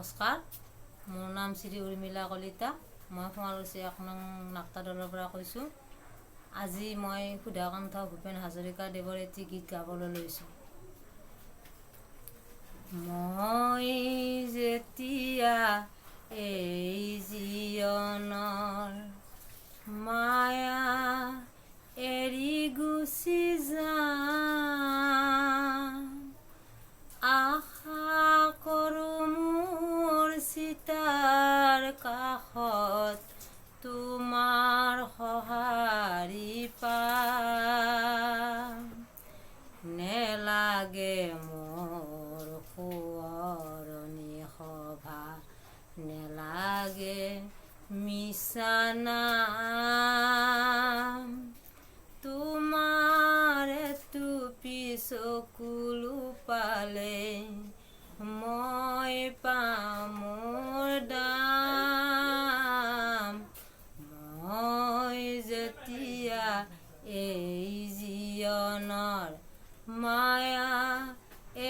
নমস্কাৰ, মোৰ নাম শ্ৰী উৰ্মিলা কলিতা। মই শুৱালকুছি ১ নং নাক্তাদলৰ পৰা কৈছোঁ। আজি মই সুধাকান্ত ভূপেন হাজৰিকাদেৱৰ এটি গীত গাবলৈ লৈছোঁ। মই যেতিয়া এই জীৱনৰ মায়া এৰি গুচি যাম, আশা কৰোঁ মোৰ চিতাৰ কাষত তোমাৰ সঁহাৰি পাম। নেলাগে মোৰ সোঁৱৰণি সভা, নেলাগে মিছা নাম, তোমাৰ এটুপি চকুলো পালে মই পাম মোৰ দাম। মই যেতিয়া এই জীৱনৰ মায়া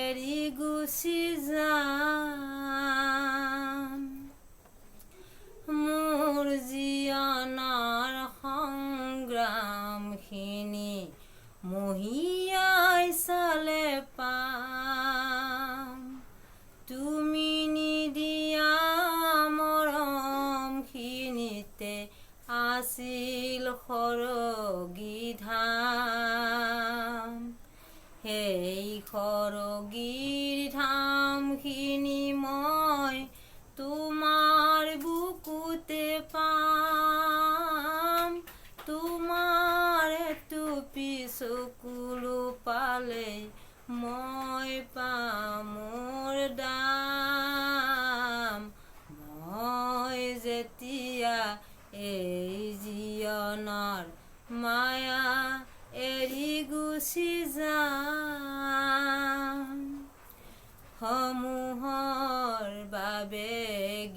এৰি গুচি যাম, মোৰ জীৱনৰ সংগ্ৰামখিনি মহিয়াই চালে পাম। তুমি নিদিয়া মৰমখিনিতে আছিল সৰগী ধাম, সেই সৰগীৰ ধামখিনি মই তোমাৰ বুকুতে পাম। তোমাৰ এটুপি চকুলো পালে মই পাম মোৰ দাম। মই যেতিয়া এই জীৱনৰ মায়া এৰি গুচি যাম, সমূহৰ বাবে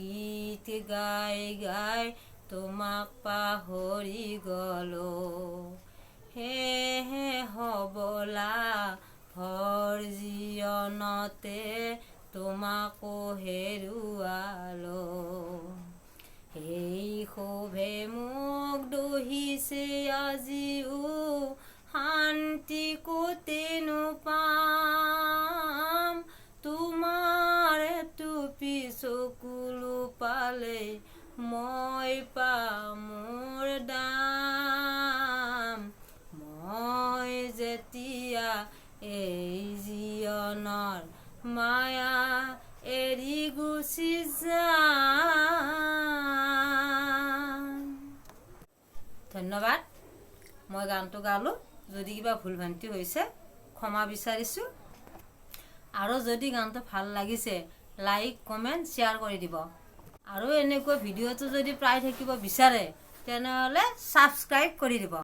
গীত গাই গাই তোমাক পাহৰি গ'লোঁ, সেয়েহে হ'বলা ভৰ জীৱনতে তোমাকো হেৰুৱালোঁ। সেই ক্ষোভে মোক দহিছে আজিও, শান্তি ক'তেনো পাম। তোমাৰ এটুপি চকুলো পালে মই পাম মোৰ দাম। মই যেতিয়া এই জীৱনৰ মায়া এৰি গুচি যাম। ধন্যবাদ। মই গানটো গালোঁ, যদি কিবা ভুল ভ্ৰান্তি হৈছে ক্ষমা বিচাৰিছোঁ। আৰু যদি গানটো ভাল লাগিছে লাইক, কমেণ্ট, শ্বেয়াৰ কৰি দিব। আৰু এনেকুৱা ভিডিঅ'টো যদি পাই থাকিব বিচাৰে তেনেহ'লে ছাবস্ক্ৰাইব কৰি দিব।